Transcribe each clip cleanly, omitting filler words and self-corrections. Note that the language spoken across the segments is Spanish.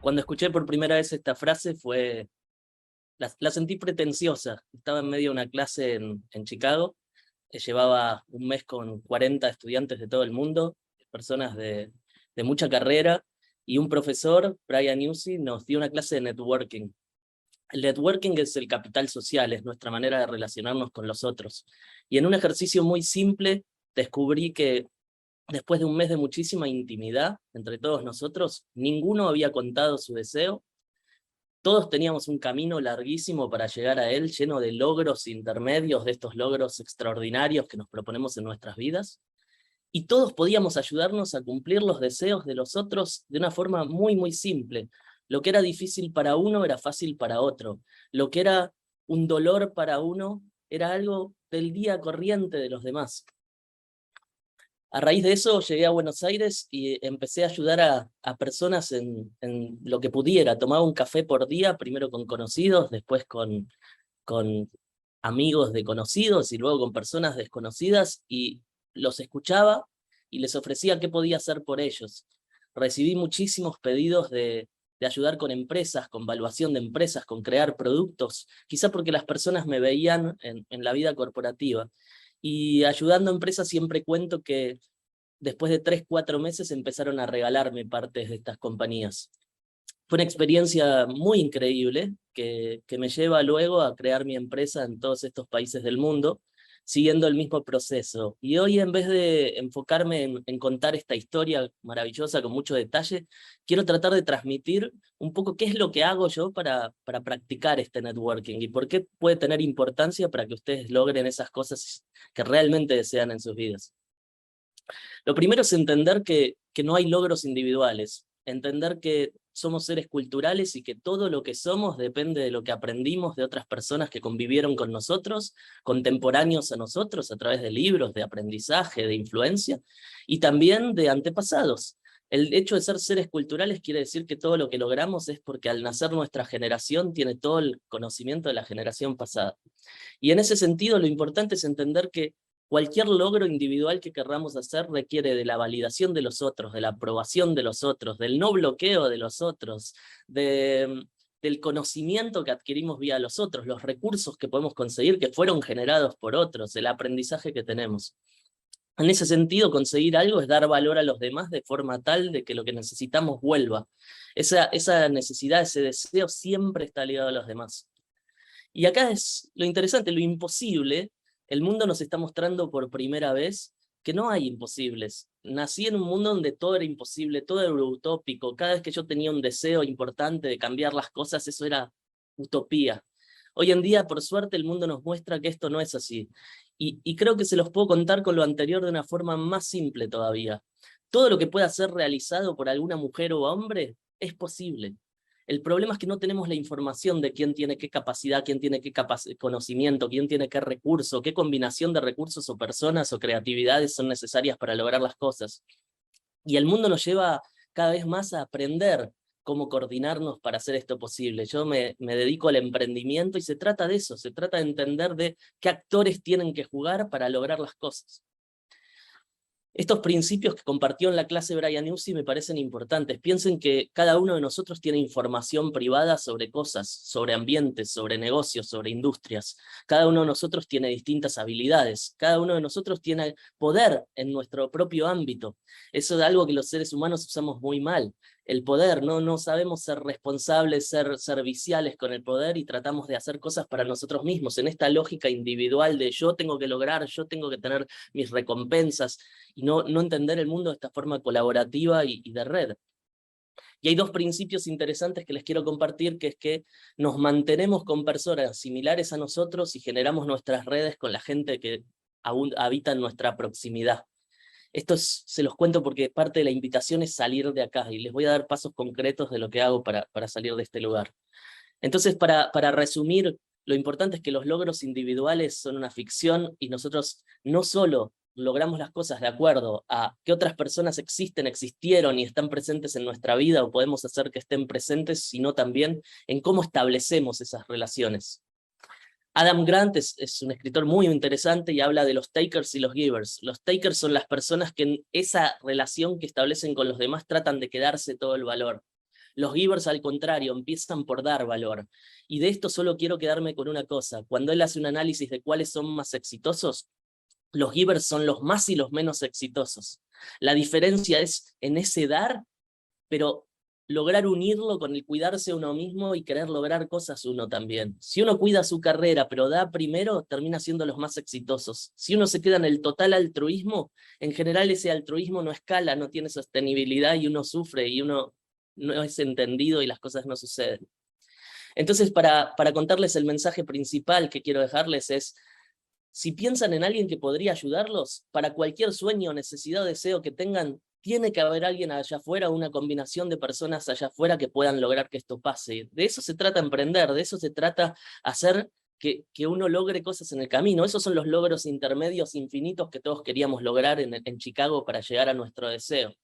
Cuando escuché por primera vez esta frase la sentí pretenciosa. Estaba en medio de una clase en Chicago, llevaba un mes con 40 estudiantes de todo el mundo, personas de mucha carrera, y un profesor, Brian Newsy, nos dio una clase de networking. El networking es el capital social, es nuestra manera de relacionarnos con los otros. Y en un ejercicio muy simple descubrí que después de un mes de muchísima intimidad entre todos nosotros, ninguno había contado su deseo. Todos teníamos un camino larguísimo para llegar a él, lleno de logros intermedios, de estos logros extraordinarios que nos proponemos en nuestras vidas. Y todos podíamos ayudarnos a cumplir los deseos de los otros de una forma muy, muy simple. Lo que era difícil para uno era fácil para otro. Lo que era un dolor para uno era algo del día corriente de los demás. A raíz de eso llegué a Buenos Aires y empecé a ayudar a personas en lo que pudiera. Tomaba un café por día, primero con conocidos, después con amigos de conocidos y luego con personas desconocidas, y los escuchaba y les ofrecía qué podía hacer por ellos. Recibí muchísimos pedidos de ayudar con empresas, con valuación de empresas, con crear productos, quizá porque las personas me veían en la vida corporativa. Y ayudando a empresas siempre cuento que después de 3, 4 meses empezaron a regalarme partes de estas compañías. Fue una experiencia muy increíble que me lleva luego a crear mi empresa en todos estos países del mundo, siguiendo el mismo proceso. Y hoy, en vez de enfocarme en contar esta historia maravillosa con mucho detalle, quiero tratar de transmitir un poco qué es lo que hago yo para practicar este networking y por qué puede tener importancia para que ustedes logren esas cosas que realmente desean en sus vidas. Lo primero es entender que no hay logros individuales, entender que somos seres culturales y que todo lo que somos depende de lo que aprendimos de otras personas que convivieron con nosotros, contemporáneos a nosotros, a través de libros, de aprendizaje, de influencia, y también de antepasados. El hecho de ser seres culturales quiere decir que todo lo que logramos es porque al nacer nuestra generación tiene todo el conocimiento de la generación pasada. Y en ese sentido lo importante es entender que cualquier logro individual que querramos hacer requiere de la validación de los otros, de la aprobación de los otros, del no bloqueo de los otros, del conocimiento que adquirimos vía los otros, los recursos que podemos conseguir que fueron generados por otros, el aprendizaje que tenemos. En ese sentido, conseguir algo es dar valor a los demás de forma tal de que lo que necesitamos vuelva. Esa necesidad, ese deseo siempre está ligado a los demás. Y acá es lo interesante, lo imposible. El mundo nos está mostrando por primera vez que no hay imposibles. Nací en un mundo donde todo era imposible, todo era utópico. Cada vez que yo tenía un deseo importante de cambiar las cosas, eso era utopía. Hoy en día, por suerte, el mundo nos muestra que esto no es así. Y creo que se los puedo contar con lo anterior de una forma más simple todavía. Todo lo que pueda ser realizado por alguna mujer o hombre es posible. El problema es que no tenemos la información de quién tiene qué capacidad, quién tiene qué conocimiento, quién tiene qué recurso, qué combinación de recursos o personas o creatividades son necesarias para lograr las cosas. Y el mundo nos lleva cada vez más a aprender cómo coordinarnos para hacer esto posible. Yo me dedico al emprendimiento y se trata de eso, se trata de entender de qué actores tienen que jugar para lograr las cosas. Estos principios que compartió en la clase Brian Newsy me parecen importantes. Piensen que cada uno de nosotros tiene información privada sobre cosas, sobre ambientes, sobre negocios, sobre industrias. Cada uno de nosotros tiene distintas habilidades. Cada uno de nosotros tiene poder en nuestro propio ámbito. Eso es algo que los seres humanos usamos muy mal. El poder, no sabemos ser responsables, ser serviciales con el poder y tratamos de hacer cosas para nosotros mismos, en esta lógica individual de yo tengo que lograr, yo tengo que tener mis recompensas, y no entender el mundo de esta forma colaborativa y de red. Y hay dos principios interesantes que les quiero compartir, que es que nos mantenemos con personas similares a nosotros y generamos nuestras redes con la gente que aún habita en nuestra proximidad. Se los cuento porque parte de la invitación es salir de acá, y les voy a dar pasos concretos de lo que hago para salir de este lugar. Entonces, para resumir, lo importante es que los logros individuales son una ficción, y nosotros no solo logramos las cosas de acuerdo a que otras personas existieron y están presentes en nuestra vida, o podemos hacer que estén presentes, sino también en cómo establecemos esas relaciones. Adam Grant es un escritor muy interesante y habla de los takers y los givers. Los takers son las personas que en esa relación que establecen con los demás tratan de quedarse todo el valor. Los givers, al contrario, empiezan por dar valor. Y de esto solo quiero quedarme con una cosa. Cuando él hace un análisis de cuáles son más exitosos, los givers son los más y los menos exitosos. La diferencia es en ese dar, pero lograr unirlo con el cuidarse uno mismo y querer lograr cosas uno también. Si uno cuida su carrera, pero da primero, termina siendo los más exitosos. Si uno se queda en el total altruismo, en general ese altruismo no escala, no tiene sostenibilidad y uno sufre y uno no es entendido y las cosas no suceden. Entonces, para contarles el mensaje principal que quiero dejarles es, si piensan en alguien que podría ayudarlos, para cualquier sueño, necesidad o deseo que tengan, tiene que haber alguien allá afuera, una combinación de personas allá afuera que puedan lograr que esto pase. De eso se trata emprender, de eso se trata hacer que uno logre cosas en el camino. Esos son los logros intermedios infinitos que todos queríamos lograr en Chicago para llegar a nuestro deseo.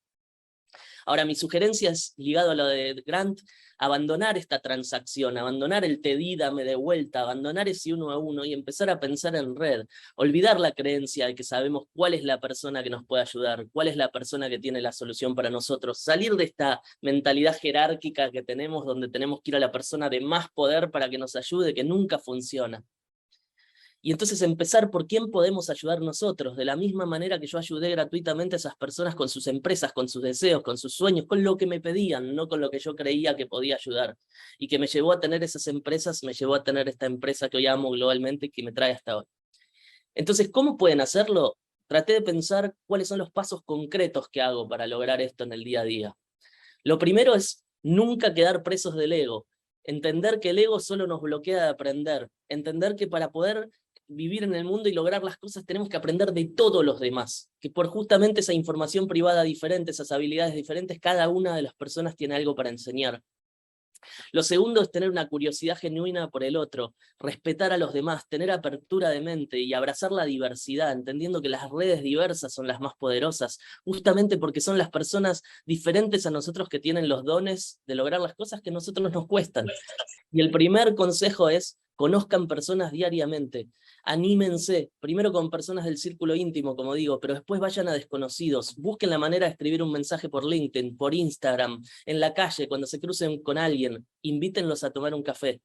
Ahora, mi sugerencia es, ligado a lo de Grant, abandonar esta transacción, abandonar el te di, dame de vuelta, abandonar ese uno a uno y empezar a pensar en red. Olvidar la creencia de que sabemos cuál es la persona que nos puede ayudar, cuál es la persona que tiene la solución para nosotros. Salir de esta mentalidad jerárquica que tenemos, donde tenemos que ir a la persona de más poder para que nos ayude, que nunca funciona. Y entonces empezar por quién podemos ayudar nosotros, de la misma manera que yo ayudé gratuitamente a esas personas con sus empresas, con sus deseos, con sus sueños, con lo que me pedían, no con lo que yo creía que podía ayudar. Y que me llevó a tener esas empresas, me llevó a tener esta empresa que hoy amo globalmente y que me trae hasta hoy. Entonces, ¿cómo pueden hacerlo? Traté de pensar cuáles son los pasos concretos que hago para lograr esto en el día a día. Lo primero es nunca quedar presos del ego. Entender que el ego solo nos bloquea de aprender. Entender que para poder vivir en el mundo y lograr las cosas tenemos que aprender de todos los demás, que por justamente esa información privada diferente, esas habilidades diferentes, cada una de las personas tiene algo para enseñar. Lo segundo es tener una curiosidad genuina por el otro, respetar a los demás, tener apertura de mente y abrazar la diversidad, entendiendo que las redes diversas son las más poderosas, justamente porque son las personas diferentes a nosotros que tienen los dones de lograr las cosas que a nosotros nos cuestan. Y el primer consejo es, conozcan personas diariamente, anímense, primero con personas del círculo íntimo, como digo, pero después vayan a desconocidos, busquen la manera de escribir un mensaje por LinkedIn, por Instagram, en la calle, cuando se crucen con alguien, invítenlos a tomar un café.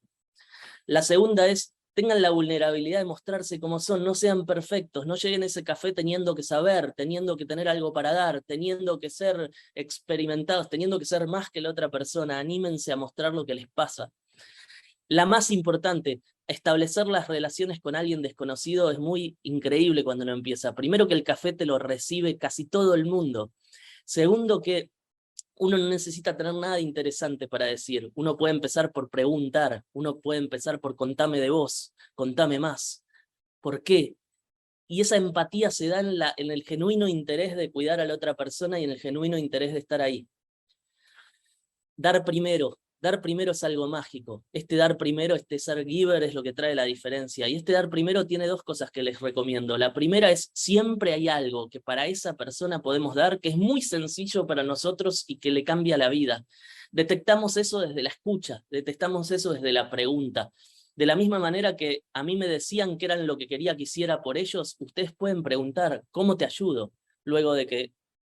La segunda es, tengan la vulnerabilidad de mostrarse como son, no sean perfectos, no lleguen a ese café teniendo que saber, teniendo que tener algo para dar, teniendo que ser experimentados, teniendo que ser más que la otra persona, anímense a mostrar lo que les pasa. La más importante, establecer las relaciones con alguien desconocido es muy increíble cuando uno empieza. Primero, que el café te lo recibe casi todo el mundo. Segundo, que uno no necesita tener nada interesante para decir. Uno puede empezar por preguntar, uno puede empezar por contame de vos, contame más. ¿Por qué? Y esa empatía se da en el genuino interés de cuidar a la otra persona y en el genuino interés de estar ahí. Dar primero es algo mágico. Este dar primero, este ser giver es lo que trae la diferencia. Y este dar primero tiene dos cosas que les recomiendo. La primera es, siempre hay algo que para esa persona podemos dar, que es muy sencillo para nosotros y que le cambia la vida. Detectamos eso desde la escucha, detectamos eso desde la pregunta. De la misma manera que a mí me decían que eran lo que quería que hiciera por ellos, ustedes pueden preguntar, ¿cómo te ayudo? Luego de que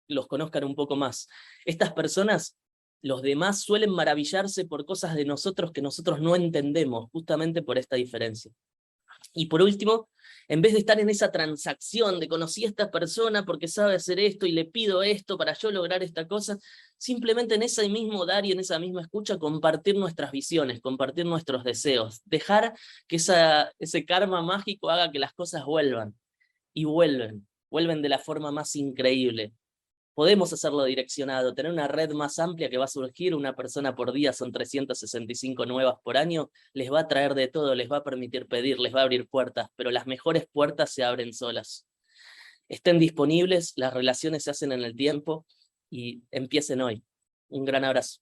los conozcan un poco más. Estas personas, los demás suelen maravillarse por cosas de nosotros que nosotros no entendemos, justamente por esta diferencia. Y por último, en vez de estar en esa transacción de conocí a esta persona porque sabe hacer esto y le pido esto para yo lograr esta cosa, simplemente en ese mismo dar y en esa misma escucha compartir nuestras visiones, compartir nuestros deseos, dejar que ese karma mágico haga que las cosas vuelvan. Y vuelven de la forma más increíble. Podemos hacerlo direccionado, tener una red más amplia que va a surgir, una persona por día, son 365 nuevas por año, les va a traer de todo, les va a permitir pedir, les va a abrir puertas, pero las mejores puertas se abren solas. Estén disponibles, las relaciones se hacen en el tiempo y empiecen hoy. Un gran abrazo.